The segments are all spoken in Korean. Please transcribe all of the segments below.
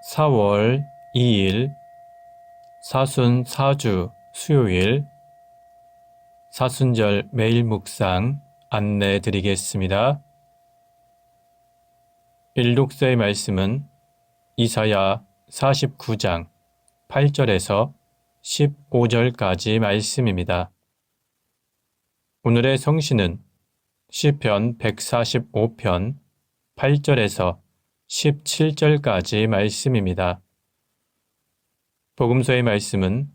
4월 2일 사순 4주 수요일 사순절 매일 묵상 안내 드리겠습니다. 일독서의 말씀은 이사야 49장 8절에서 15절까지 말씀입니다. 오늘의 성시는 시편 145편 8절에서 17절까지 말씀입니다. 복음서의 말씀은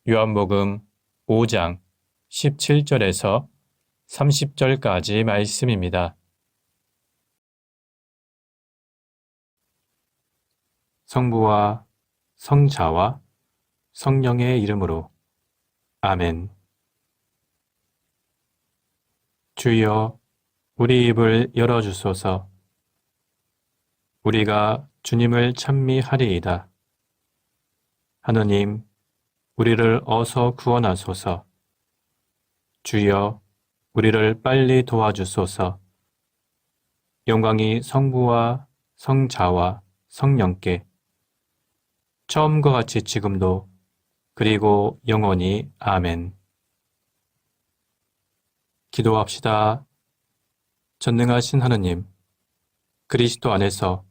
요한복음 5장 17절에서 30절까지 말씀입니다. 성부와 성자와 성령의 이름으로 아멘. 주여, 우리 입을 열어주소서. 우리가 주님을 찬미하리이다. 하느님, 우리를 어서 구원하소서. 주여, 우리를 빨리 도와주소서. 영광이 성부와 성자와 성령께 처음과 같이 지금도 그리고 영원히 아멘. 기도합시다. 전능하신 하느님, 그리스도 안에서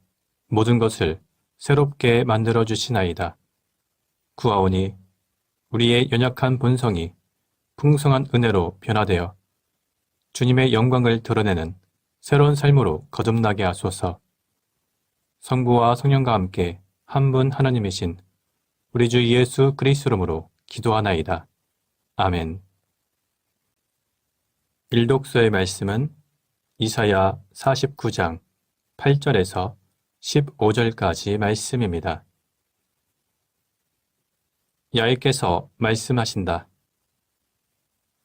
모든 것을 새롭게 만들어 주시나이다. 구하오니 우리의 연약한 본성이 풍성한 은혜로 변화되어 주님의 영광을 드러내는 새로운 삶으로 거듭나게 하소서. 성부와 성령과 함께 한 분 하나님이신 우리 주 예수 그리스도 이름으로 기도하나이다. 아멘. 일독서의 말씀은 이사야 49장 8절에서 15절까지 말씀입니다. 야훼께서 말씀하신다.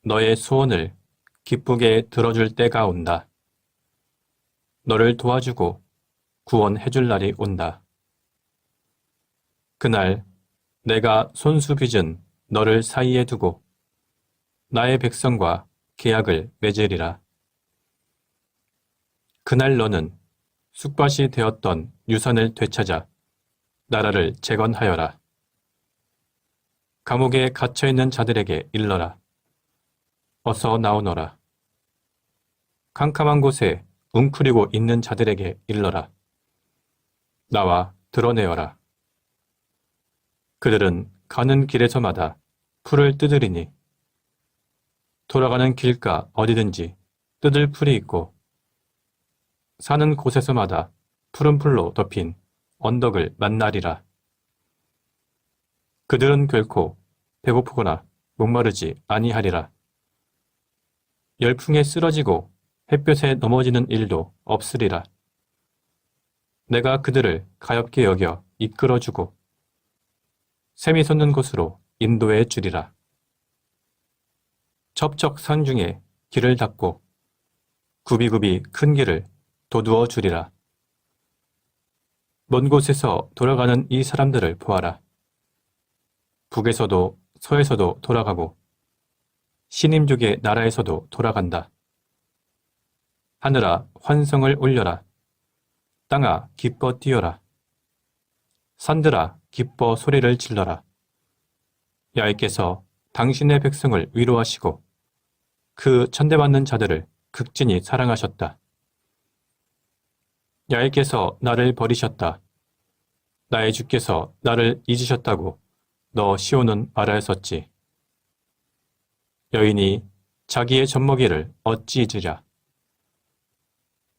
너의 소원을 기쁘게 들어줄 때가 온다. 너를 도와주고 구원해 줄 날이 온다. 그날 내가 손수 빚은 너를 사이에 두고 나의 백성과 계약을 맺으리라. 그날 너는 쑥밭이 되었던 유산을 되찾아 나라를 재건하여라. 감옥에 갇혀있는 자들에게 일러라. 어서 나오너라. 캄캄한 곳에 웅크리고 있는 자들에게 일러라. 나와 드러내어라. 그들은 가는 길에서마다 풀을 뜯으리니 돌아가는 길가 어디든지 뜯을 풀이 있고 사는 곳에서마다 푸른 풀로 덮인 언덕을 만나리라. 그들은 결코 배고프거나 목마르지 아니하리라. 열풍에 쓰러지고 햇볕에 넘어지는 일도 없으리라. 내가 그들을 가엾게 여겨 이끌어주고 샘이 솟는 곳으로 인도해 주리라. 첩첩산 중에 길을 닦고 굽이굽이 큰 길을 도두어 주리라. 먼 곳에서 돌아가는 이 사람들을 보아라. 북에서도 서에서도 돌아가고 신임족의 나라에서도 돌아간다. 하늘아, 환성을 올려라. 땅아, 기뻐 뛰어라. 산들아, 기뻐 소리를 질러라. 야훼께서 당신의 백성을 위로하시고 그 천대받는 자들을 극진히 사랑하셨다. 야훼께서 나를 버리셨다. 나의 주께서 나를 잊으셨다고 너 시온은 말하였었지. 여인이 자기의 젖먹이를 어찌 잊으랴.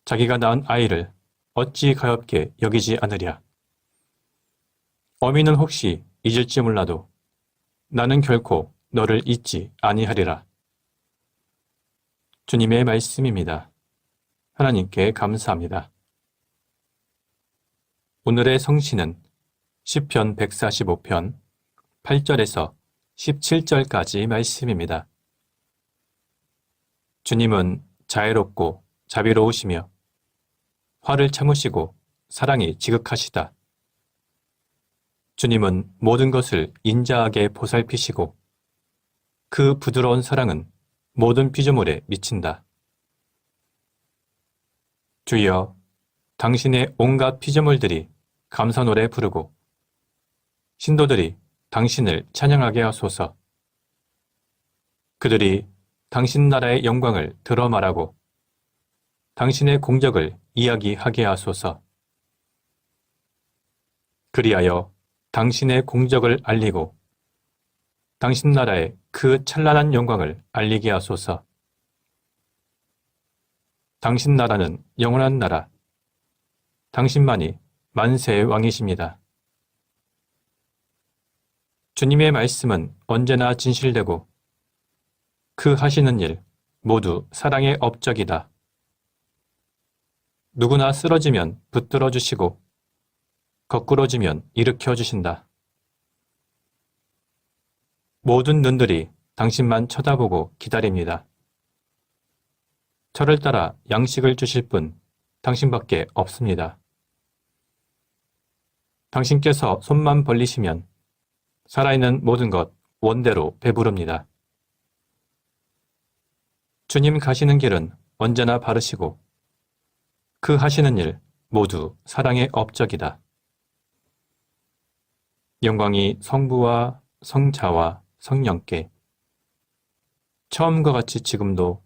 자기가 낳은 아이를 어찌 가엾게 여기지 않으랴. 어미는 혹시 잊을지 몰라도 나는 결코 너를 잊지 아니하리라. 주님의 말씀입니다. 하나님께 감사합니다. 오늘의 성시는 시편 145편 8절에서 17절까지 말씀입니다. 주님은 자애롭고 자비로우시며 화를 참으시고 사랑이 지극하시다. 주님은 모든 것을 인자하게 보살피시고 그 부드러운 사랑은 모든 피조물에 미친다. 주여, 당신의 온갖 피조물들이 감사 노래 부르고 신도들이 당신을 찬양하게 하소서. 그들이 당신 나라의 영광을 들어 말하고 당신의 공적을 이야기하게 하소서. 그리하여 당신의 공적을 알리고 당신 나라의 그 찬란한 영광을 알리게 하소서. 당신 나라는 영원한 나라, 당신만이 만세의 왕이십니다. 주님의 말씀은 언제나 진실되고 그 하시는 일 모두 사랑의 업적이다. 누구나 쓰러지면 붙들어 주시고 거꾸러지면 일으켜 주신다. 모든 눈들이 당신만 쳐다보고 기다립니다. 저를 따라 양식을 주실 분 당신밖에 없습니다. 당신께서 손만 벌리시면 살아있는 모든 것 원대로 배부릅니다. 주님 가시는 길은 언제나 바르시고 그 하시는 일 모두 사랑의 업적이다. 영광이 성부와 성자와 성령께 처음과 같이 지금도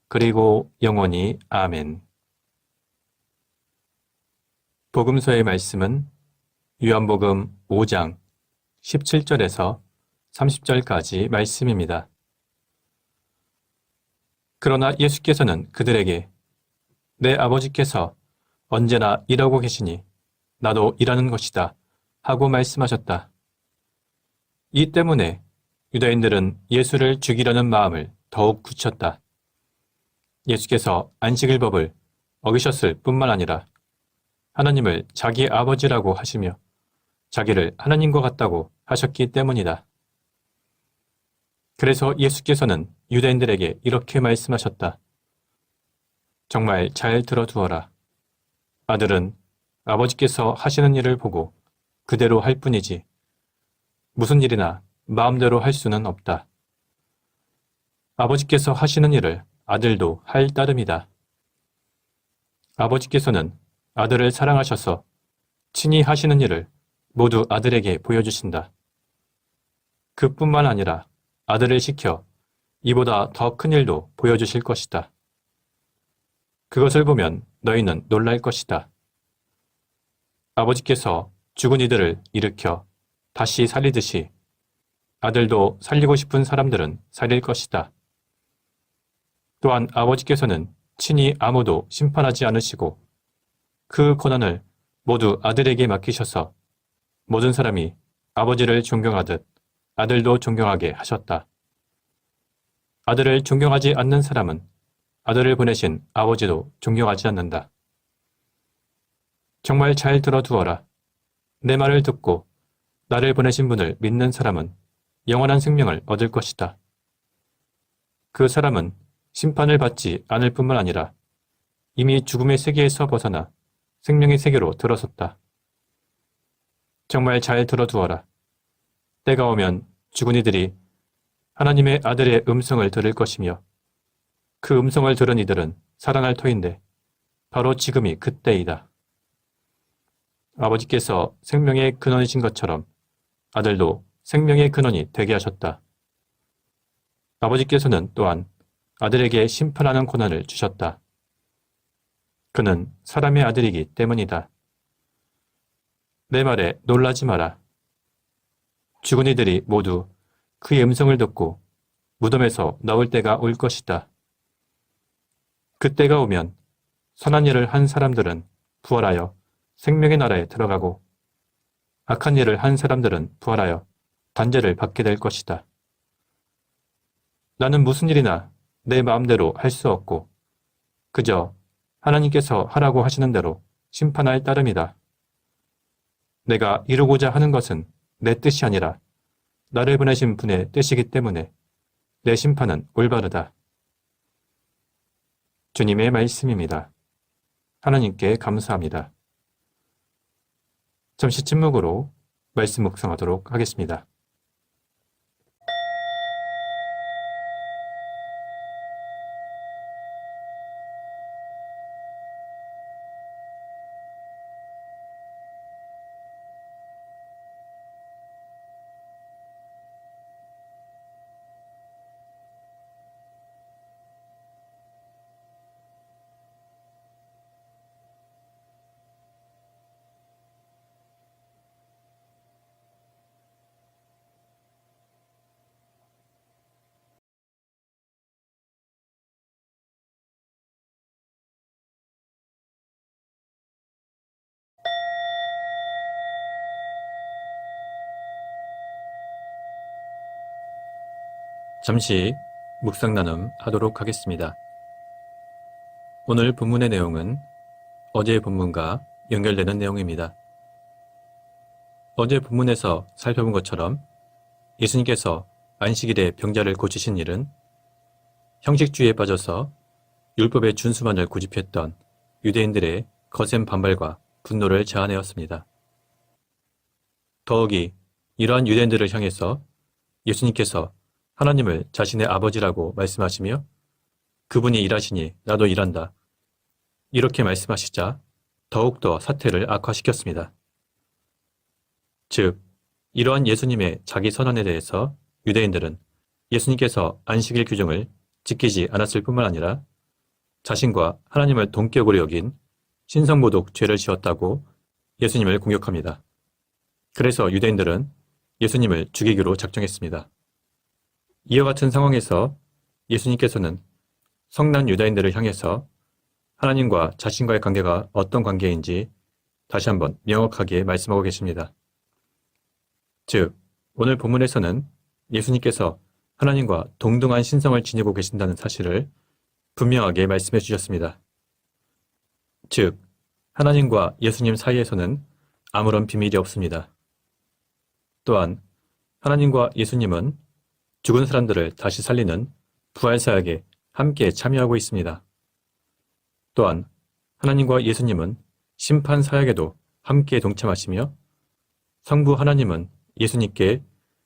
그리고 영원히 아멘. 복음서의 말씀은 요한복음 5장 17절에서 30절까지 말씀입니다. 그러나 예수께서는 그들에게 내 아버지께서 언제나 일하고 계시니 나도 일하는 것이다 하고 말씀하셨다. 이 때문에 유다인들은 예수를 죽이려는 마음을 더욱 굳혔다. 예수께서 안식일 법을 어기셨을 뿐만 아니라 하나님을 자기 아버지라고 하시며 자기를 하나님과 같다고 하셨기 때문이다. 그래서 예수께서는 유대인들에게 이렇게 말씀하셨다. 정말 잘 들어두어라. 아들은 아버지께서 하시는 일을 보고 그대로 할 뿐이지 무슨 일이나 마음대로 할 수는 없다. 아버지께서 하시는 일을 아들도 할 따름이다. 아버지께서는 아들을 사랑하셔서 친히 하시는 일을 모두 아들에게 보여주신다. 그뿐만 아니라 아들을 시켜 이보다 더 큰 일도 보여주실 것이다. 그것을 보면 너희는 놀랄 것이다. 아버지께서 죽은 이들을 일으켜 다시 살리듯이 아들도 살리고 싶은 사람들은 살릴 것이다. 또한 아버지께서는 친히 아무도 심판하지 않으시고 그 권한을 모두 아들에게 맡기셔서 모든 사람이 아버지를 존경하듯 아들도 존경하게 하셨다. 아들을 존경하지 않는 사람은 아들을 보내신 아버지도 존경하지 않는다. 정말 잘 들어두어라. 내 말을 듣고 나를 보내신 분을 믿는 사람은 영원한 생명을 얻을 것이다. 그 사람은 심판을 받지 않을 뿐만 아니라 이미 죽음의 세계에서 벗어나 생명의 세계로 들어섰다. 정말 잘 들어두어라. 때가 오면 죽은 이들이 하나님의 아들의 음성을 들을 것이며 그 음성을 들은 이들은 살아날 터인데 바로 지금이 그때이다. 아버지께서 생명의 근원이신 것처럼 아들도 생명의 근원이 되게 하셨다. 아버지께서는 또한 아들에게 심판하는 권한을 주셨다. 그는 사람의 아들이기 때문이다. 내 말에 놀라지 마라. 죽은 이들이 모두 그의 음성을 듣고 무덤에서 나올 때가 올 것이다. 그때가 오면 선한 일을 한 사람들은 부활하여 생명의 나라에 들어가고 악한 일을 한 사람들은 부활하여 단죄를 받게 될 것이다. 나는 무슨 일이나 내 마음대로 할 수 없고 그저 하나님께서 하라고 하시는 대로 심판할 따름이다. 내가 이루고자 하는 것은 내 뜻이 아니라 나를 보내신 분의 뜻이기 때문에 내 심판은 올바르다. 주님의 말씀입니다. 하나님께 감사합니다. 잠시 침묵으로 말씀 묵상하도록 하겠습니다. 잠시 묵상 나눔 하도록 하겠습니다. 오늘 본문의 내용은 어제의 본문과 연결되는 내용입니다. 어제 본문에서 살펴본 것처럼 예수님께서 안식일에 병자를 고치신 일은 형식주의에 빠져서 율법의 준수만을 고집했던 유대인들의 거센 반발과 분노를 자아내었습니다. 더욱이 이러한 유대인들을 향해서 예수님께서 하나님을 자신의 아버지라고 말씀하시며 그분이 일하시니 나도 일한다. 이렇게 말씀하시자 더욱더 사태를 악화시켰습니다. 즉, 이러한 예수님의 자기 선언에 대해서 유대인들은 예수님께서 안식일 규정을 지키지 않았을 뿐만 아니라 자신과 하나님을 동격으로 여긴 신성모독 죄를 지었다고 예수님을 공격합니다. 그래서 유대인들은 예수님을 죽이기로 작정했습니다. 이와 같은 상황에서 예수님께서는 성난 유다인들을 향해서 하나님과 자신과의 관계가 어떤 관계인지 다시 한번 명확하게 말씀하고 계십니다. 즉, 오늘 본문에서는 예수님께서 하나님과 동등한 신성을 지니고 계신다는 사실을 분명하게 말씀해 주셨습니다. 즉, 하나님과 예수님 사이에서는 아무런 비밀이 없습니다. 또한 하나님과 예수님은 죽은 사람들을 다시 살리는 부활사역에 함께 참여하고 있습니다. 또한 하나님과 예수님은 심판사역에도 함께 동참하시며 성부 하나님은 예수님께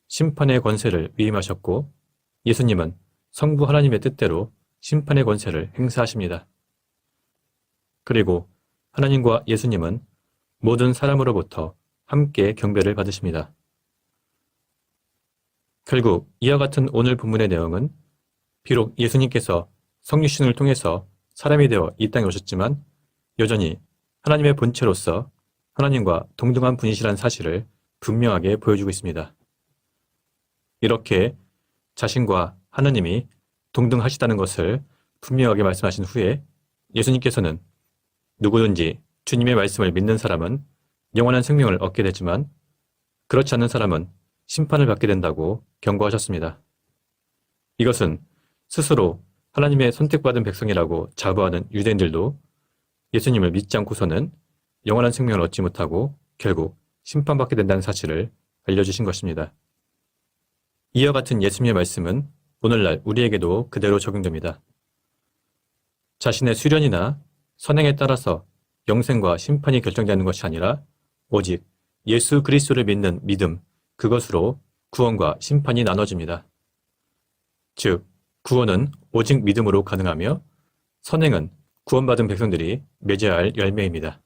심판의 권세를 위임하셨고 예수님은 성부 하나님의 뜻대로 심판의 권세를 행사하십니다. 그리고 하나님과 예수님은 모든 사람으로부터 함께 경배를 받으십니다. 결국 이와 같은 오늘 본문의 내용은 비록 예수님께서 성육신을 통해서 사람이 되어 이 땅에 오셨지만 여전히 하나님의 본체로서 하나님과 동등한 분이시라는 사실을 분명하게 보여주고 있습니다. 이렇게 자신과 하나님이 동등하시다는 것을 분명하게 말씀하신 후에 예수님께서는 누구든지 주님의 말씀을 믿는 사람은 영원한 생명을 얻게 되지만 그렇지 않는 사람은 심판을 받게 된다고 경고하셨습니다. 이것은 스스로 하나님의 선택받은 백성이라고 자부하는 유대인들도 예수님을 믿지 않고서는 영원한 생명을 얻지 못하고 결국 심판받게 된다는 사실을 알려주신 것입니다. 이와 같은 예수님의 말씀은 오늘날 우리에게도 그대로 적용됩니다. 자신의 수련이나 선행에 따라서 영생과 심판이 결정되는 것이 아니라 오직 예수 그리스도를 믿는 믿음, 그것으로 구원과 심판이 나눠집니다. 즉, 구원은 오직 믿음으로 가능하며 선행은 구원받은 백성들이 맺어야 할 열매입니다.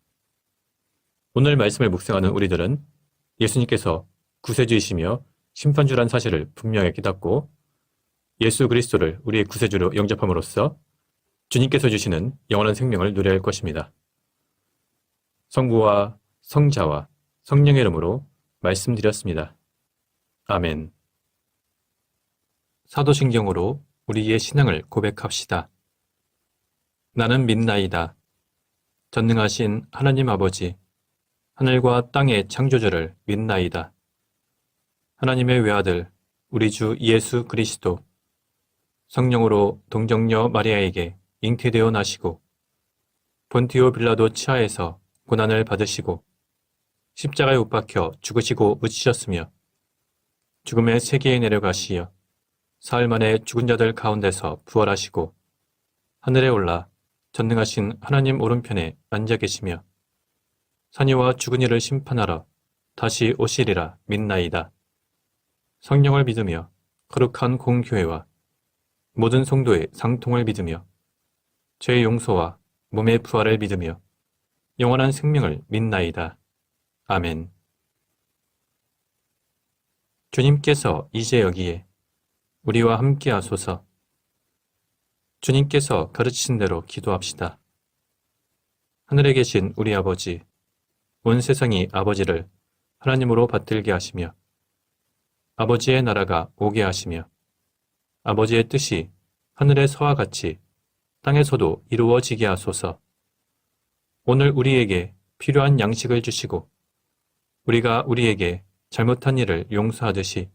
오늘 말씀을 묵상하는 우리들은 예수님께서 구세주이시며 심판주란 사실을 분명히 깨닫고 예수 그리스도를 우리의 구세주로 영접함으로써 주님께서 주시는 영원한 생명을 누려야 할 것입니다. 성부와 성자와 성령의 이름으로 말씀드렸습니다. 아멘. 사도신경으로 우리의 신앙을 고백합시다. 나는 믿나이다. 전능하신 하나님 아버지, 하늘과 땅의 창조주를 믿나이다. 하나님의 외아들, 우리 주 예수 그리스도, 성령으로 동정녀 마리아에게 잉태되어 나시고 본티오 빌라도 치하에서 고난을 받으시고 십자가에 못 박혀 죽으시고 묻히셨으며 죽음의 세계에 내려가시어 사흘 만에 죽은 자들 가운데서 부활하시고 하늘에 올라 전능하신 하나님 오른편에 앉아 계시며 산이와 죽은 이를 심판하러 다시 오시리라 믿나이다. 성령을 믿으며 거룩한 공교회와 모든 성도의 상통을 믿으며 죄의 용서와 몸의 부활을 믿으며 영원한 생명을 믿나이다. 아멘. 주님께서 이제 여기에 우리와 함께 하소서. 주님께서 가르치신 대로 기도합시다. 하늘에 계신 우리 아버지, 온 세상이 아버지를 하나님으로 받들게 하시며 아버지의 나라가 오게 하시며 아버지의 뜻이 하늘에서와 같이 땅에서도 이루어지게 하소서. 오늘 우리에게 필요한 양식을 주시고 우리가 우리에게 잘못한 일을 용서하듯이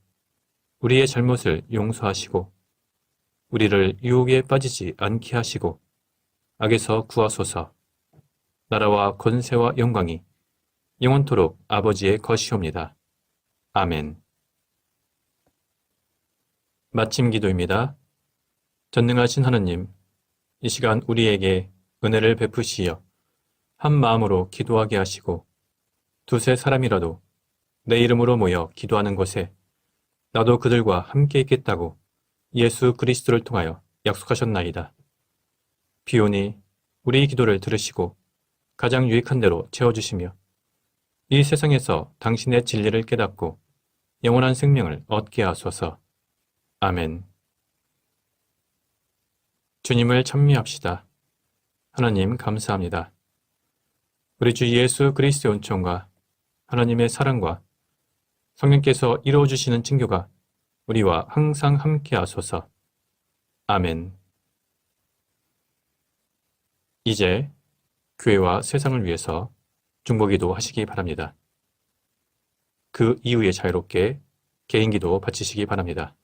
우리의 잘못을 용서하시고 우리를 유혹에 빠지지 않게 하시고 악에서 구하소서. 나라와 권세와 영광이 영원토록 아버지의 것이옵니다. 아멘. 마침 기도입니다. 전능하신 하느님, 이 시간 우리에게 은혜를 베푸시어 한 마음으로 기도하게 하시고 두세 사람이라도 내 이름으로 모여 기도하는 곳에 나도 그들과 함께 있겠다고 예수 그리스도를 통하여 약속하셨나이다. 비오니 우리 기도를 들으시고 가장 유익한 대로 채워주시며 이 세상에서 당신의 진리를 깨닫고 영원한 생명을 얻게 하소서. 아멘. 주님을 찬미합시다. 하나님 감사합니다. 우리 주 예수 그리스도의 은총과 하나님의 사랑과 성령께서 이루어주시는 징교가 우리와 항상 함께 하소서. 아멘. 이제 교회와 세상을 위해서 중보기도 하시기 바랍니다. 그 이후에 자유롭게 개인기도 바치시기 바랍니다.